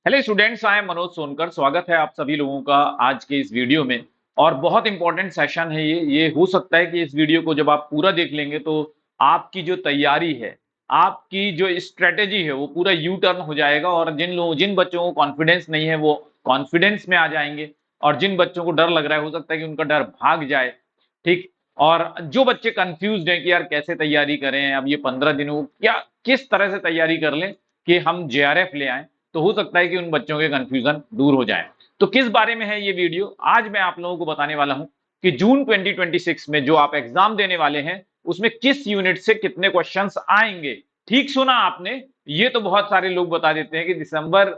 Hello students, I am Manoj Sonkar. स्वागत है आप सभी लोगों का आज के इस वीडियो में। और बहुत इंपॉर्टेंट सेशन है ये हो सकता है कि इस वीडियो को जब आप पूरा देख लेंगे तो आपकी जो तैयारी है, आपकी जो स्ट्रेटेजी है वो पूरा यू टर्न हो जाएगा। और जिन बच्चों को कॉन्फिडेंस नहीं है वो कॉन्फिडेंस में आ जाएंगे, और जिन बच्चों को डर लग रहा है हो सकता है कि उनका डर भाग जाए। ठीक। और जो बच्चे कंफ्यूज्ड हैं कि यार कैसे तैयारी करें, अब ये 15 दिनों को क्या किस तरह से तैयारी कर लें कि हम जेआरएफ ले आएं, तो हो सकता है कि उन बच्चों के कंफ्यूजन दूर हो जाए। तो किस बारे में है ये वीडियो, आज मैं आप लोगों को बताने वाला हूं कि जून 2026 में जो आप एग्जाम देने वाले हैं उसमें किस यूनिट से कितने क्वेश्चंस आएंगे। ठीक सुना आपने। ये तो बहुत सारे लोग बता देते हैं कि दिसंबर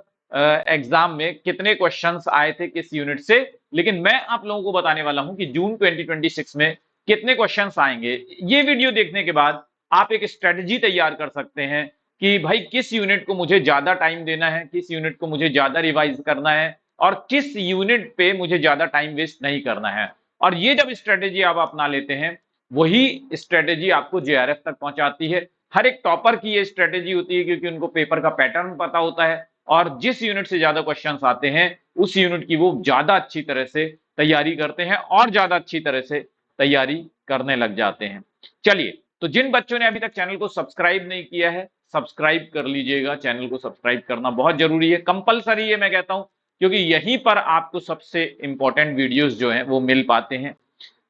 एग्जाम में कितने क्वेश्चंस आए थे किस यूनिट से, लेकिन मैं आप लोगों को बताने वाला हूं कि जून 2026 में कितने क्वेश्चंस आएंगे। ये वीडियो देखने के बाद आप एक स्ट्रेटजी तैयार कर सकते हैं कि भाई किस यूनिट को मुझे ज्यादा टाइम देना है, किस यूनिट को मुझे ज्यादा रिवाइज करना है, और किस यूनिट पे मुझे ज्यादा टाइम वेस्ट नहीं करना है। और ये जब स्ट्रेटेजी आप अपना लेते हैं, वही स्ट्रेटेजी आपको जेआरएफ तक पहुंचाती है। हर एक टॉपर की ये स्ट्रेटेजी होती है क्योंकि उनको पेपर का पैटर्न पता होता है, और जिस यूनिट से ज्यादा क्वेश्चंस आते हैं उस यूनिट की वो ज्यादा अच्छी तरह से तैयारी करते हैं और ज्यादा अच्छी तरह से तैयारी करने लग जाते हैं। चलिए, तो जिन बच्चों ने अभी तक चैनल को सब्सक्राइब नहीं किया है, सब्सक्राइब कर लीजिएगा। चैनल को सब्सक्राइब करना बहुत जरूरी है, कंपलसरी है मैं कहता हूं, क्योंकि यहीं पर आपको सबसे इंपॉर्टेंट वीडियोस जो हैं वो मिल पाते हैं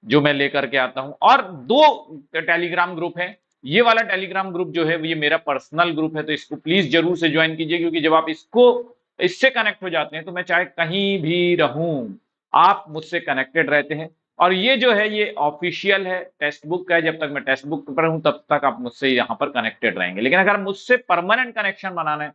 जो मैं लेकर के आता हूं। और दो टेलीग्राम ग्रुप है। ये वाला टेलीग्राम ग्रुप जो है ये मेरा पर्सनल ग्रुप है, तो इसको प्लीज जरूर से ज्वाइन कीजिए, क्योंकि जब आप इससे कनेक्ट हो जाते हैं तो मैं चाहे कहीं भी रहूं आप मुझसे कनेक्टेड रहते हैं। और ये जो है ये ऑफिशियल है, टेक्स्ट बुक का है। जब तक मैं टेक्स्ट बुक पर हूं तब तक आप मुझसे यहाँ पर कनेक्टेड रहेंगे, लेकिन अगर मुझसे परमानेंट कनेक्शन बनाना है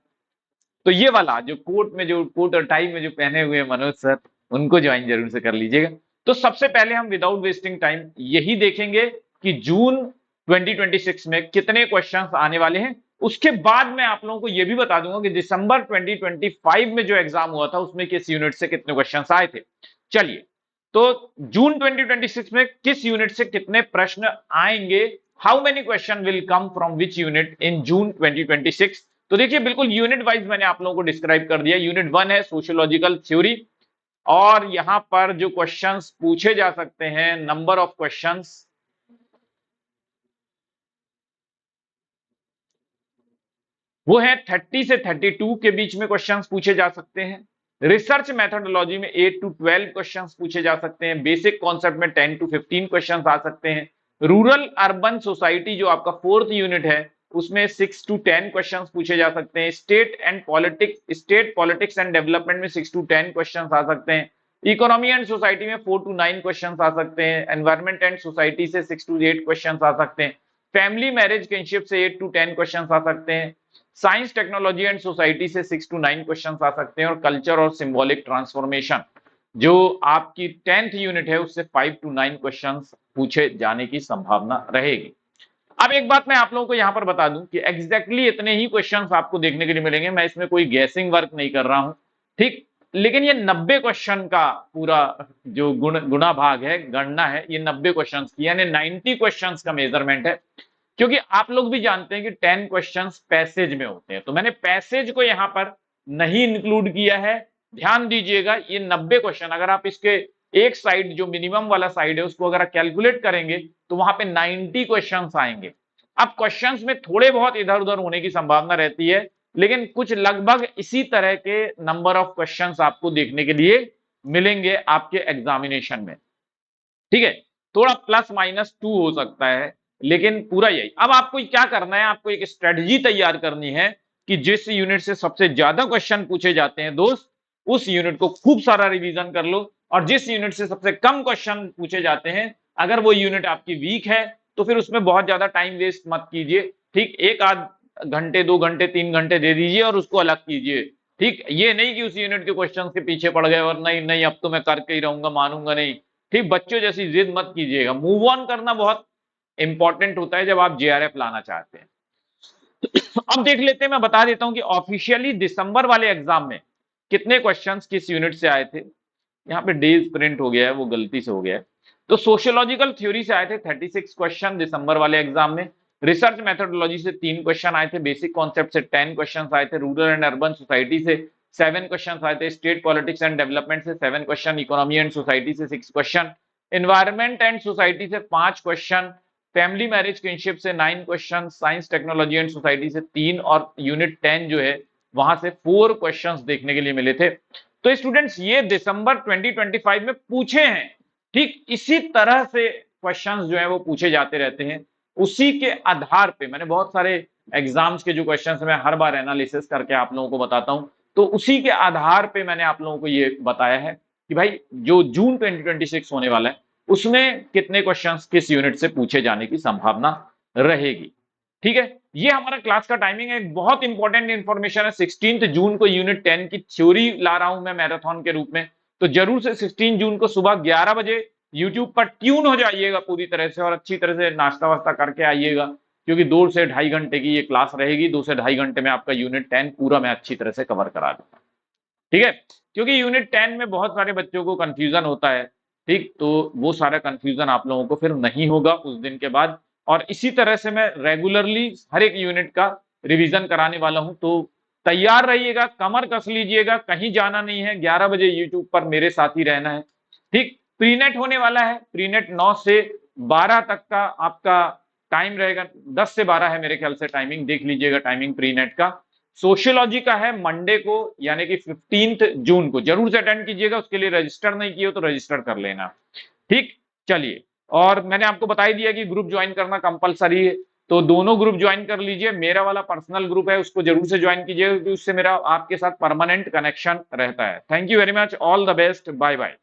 तो ये वाला जो कोट और टाई में जो पहने हुए मनोज सर, उनको ज्वाइन जरूर से कर लीजिएगा। तो सबसे पहले हम विदाउट वेस्टिंग टाइम यही देखेंगे कि जून 2026 में कितने क्वेश्चंस आने वाले हैं। उसके बाद मैं आप लोगों को यह भी बता दूंगा कि दिसंबर 2025 में जो एग्जाम हुआ था उसमें किस यूनिट से कितने क्वेश्चंस आए थे। चलिए, तो जून 2026 में किस यूनिट से कितने प्रश्न आएंगे, how many question will come from which unit in June 2026। तो देखिए, बिल्कुल यूनिट वाइज मैंने आप लोगों को डिस्क्राइब कर दिया। यूनिट 1 है सोशियोलॉजिकल थ्योरी, और यहां पर जो क्वेश्चंस पूछे जा सकते हैं, नंबर ऑफ क्वेश्चंस वो है 30 से 32 के बीच में क्वेश्चंस पूछे जा सकते हैं। रिसर्च मेथोडोलॉजी में 8 टू 12 क्वेश्चंस पूछे जा सकते हैं। बेसिक कॉन्सेप्ट में 10 टू 15 क्वेश्चंस आ सकते हैं। रूरल अर्बन सोसाइटी जो आपका 4th यूनिट है उसमें 6 टू 10 क्वेश्चंस पूछे जा सकते हैं। स्टेट पॉलिटिक्स एंड डेवलपमेंट में 6 टू 10 क्वेश्चंस आ सकते हैं। इकोनॉमी एंड सोसाइटी में 4 टू 9 क्वेश्चंस आ सकते हैं। एनवायरमेंट एंड सोसाइटी से 6 टू 8 क्वेश्चंस आ सकते हैं। फैमिली मैरिज किनशिप से 8 टू 10 क्वेश्चंस आ सकते हैं। साइंस टेक्नोलॉजी एंड सोसाइटी से 6 टू 9 क्वेश्चंस आ सकते हैं। और कल्चर और सिंबॉलिक ट्रांसफॉर्मेशन जो आपकी 10th यूनिट है उससे 5 टू 9 क्वेश्चंस पूछे जाने की संभावना रहेगी। अब एक बात मैं आप लोगों को यहां पर बता दूं कि एग्जैक्टली इतने ही क्वेश्चंस आपको देखने के लिए मिलेंगे। मैं इसमें कोई गैसिंग वर्क नहीं कर रहा हूं, ठीक। लेकिन ये 90 क्वेश्चन का पूरा जो गुणा भाग है, गणना है, ये 90 क्वेश्चन की, यानी 90 क्वेश्चन का मेजरमेंट है। क्योंकि आप लोग भी जानते हैं कि 10 क्वेश्चंस पैसेज में होते हैं, तो मैंने पैसेज को यहां पर नहीं इंक्लूड किया है। ध्यान दीजिएगा, ये 90 क्वेश्चन अगर आप इसके एक साइड जो मिनिमम वाला साइड है उसको अगर कैलकुलेट करेंगे तो वहां पे 90 क्वेश्चंस आएंगे। अब क्वेश्चंस में थोड़े बहुत इधर उधर होने की संभावना रहती है, लेकिन कुछ लगभग इसी तरह के नंबर ऑफ क्वेश्चंस आपको देखने के लिए मिलेंगे आपके एग्जामिनेशन में, ठीक है। थोड़ा प्लस माइनस 2 हो सकता है, लेकिन पूरा यही। अब आपको क्या करना है, आपको एक स्ट्रेटजी तैयार करनी है कि जिस यूनिट से सबसे ज्यादा क्वेश्चन पूछे जाते हैं दोस्त, उस यूनिट को खूब सारा रिवीजन कर लो। और जिस यूनिट से सबसे कम क्वेश्चन पूछे जाते हैं, अगर वो यूनिट आपकी वीक है तो फिर उसमें बहुत ज्यादा टाइम वेस्ट मत कीजिए, ठीक। एक आध घंटे, 2 घंटे, 3 घंटे दे दीजिए और उसको अलग कीजिए, ठीक। ये नहीं कि उस यूनिट के क्वेश्चन के पीछे पड़ गए और नहीं नहीं अब तो मैं करके ही रहूंगा, मानूंगा नहीं, ठीक। बच्चों जैसी जिद मत कीजिएगा। मूव ऑन करना बहुत इंपॉर्टेंट होता है जब आप जेआरएफ लाना चाहते हैं। अब देख लेते हैं, मैं बता देता हूं कि ऑफिशियली दिसंबर वाले एग्जाम में कितने क्वेश्चंस किस यूनिट से आए थे। यहाँ पे डेज प्रिंट हो गया है, वो गलती से हो गया है। तो सोशियोलॉजिकल थ्योरी से आए थे 36 क्वेश्चन दिसंबर वाले एग्जाम में। रिसर्च मेथोडोलॉजी से 3 क्वेश्चन आए थे। बेसिक कॉन्सेप्ट से 10 क्वेश्चन आए थे। रूरल एंड अर्बन सोसाइटी से 7 क्वेश्चन आए थे, स्टेट पॉलिटिक्स एंड डेवलपमेंट से 7 क्वेश्चन, इकोनॉमी एंड सोसाइटी से 6 क्वेश्चन, एनवायरमेंट एंड सोसाइटी से 5 क्वेश्चन, फैमिली मैरिज किनशिप से 9 question, science technology and society से 3 और यूनिट 10 जो है वहां से 4 क्वेश्चंस देखने के लिए मिले थे। तो स्टूडेंट्स ये दिसंबर 2025 में पूछे हैं, ठीक इसी तरह से क्वेश्चंस जो है वो पूछे जाते रहते हैं। उसी के आधार पे मैंने बहुत सारे एग्जाम्स के जो क्वेश्चंस मैं हर बार एनालिसिस करके आप लोगों को बताता हूं, तो उसी के आधार पे मैंने आप लोगों को ये बताया है कि भाई जो जून 2026 होने वाला है उसमें कितने क्वेश्चंस किस यूनिट से पूछे जाने की संभावना रहेगी। ठीक है, ये हमारा क्लास का टाइमिंग है। एक बहुत इंपॉर्टेंट इंफॉर्मेशन है, 16 जून को यूनिट 10 की थ्योरी ला रहा हूं मैं मैराथन के रूप में, तो जरूर से 16 जून को सुबह 11 बजे यूट्यूब पर ट्यून हो जाइएगा पूरी तरह से और अच्छी तरह से नाश्ता वास्ता करके आइएगा, क्योंकि 2 से 2.5 घंटे की ये क्लास रहेगी। 2 से 2.5 घंटे में आपका यूनिट 10 पूरा मैं अच्छी तरह से कवर करा दूंगा। ठीक है, क्योंकि यूनिट 10 में बहुत सारे बच्चों को कंफ्यूजन होता है, ठीक, तो वो सारा कंफ्यूजन आप लोगों को फिर नहीं होगा उस दिन के बाद। और इसी तरह से मैं रेगुलरली हर एक यूनिट का रिवीजन कराने वाला हूं, तो तैयार रहिएगा, कमर कस लीजिएगा, कहीं जाना नहीं है, 11 बजे यूट्यूब पर मेरे साथ ही रहना है। ठीक, प्रीनेट होने वाला है, प्रीनेट 9 से 12 तक का आपका टाइम रहेगा, 10 से 12 है मेरे ख्याल से टाइमिंग, देख लीजिएगा टाइमिंग प्रीनेट का। सोशियोलॉजी का है मंडे को यानी कि 15 जून को, जरूर से अटेंड कीजिएगा, उसके लिए रजिस्टर नहीं किए हो तो रजिस्टर कर लेना। ठीक, चलिए, और मैंने आपको बता ही दिया कि ग्रुप ज्वाइन करना कंपलसरी है, तो दोनों ग्रुप ज्वाइन कर लीजिए। मेरा वाला पर्सनल ग्रुप है उसको जरूर से ज्वाइन कीजिएगा, क्योंकि उससे मेरा आपके साथ परमानेंट कनेक्शन रहता है। Thank you very much, all the best, bye bye.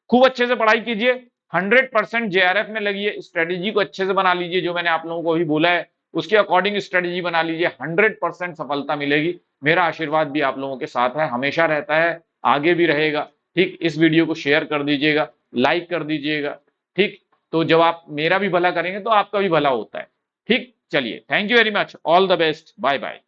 खूब अच्छे से पढ़ाई कीजिए, 100% जेआरएफ में लगिए, स्ट्रेटेजी को अच्छे से बना लीजिए, जो मैंने आप लोगों को अभी बोला है उसके अकॉर्डिंग स्ट्रेटेजी बना लीजिए, 100% सफलता मिलेगी। मेरा आशीर्वाद भी आप लोगों के साथ है, हमेशा रहता है, आगे भी रहेगा। ठीक, इस वीडियो को शेयर कर दीजिएगा, लाइक कर दीजिएगा। ठीक, तो जब आप मेरा भी भला करेंगे तो आपका भी भला होता है। ठीक, चलिए, thank you very much, all the best, bye bye.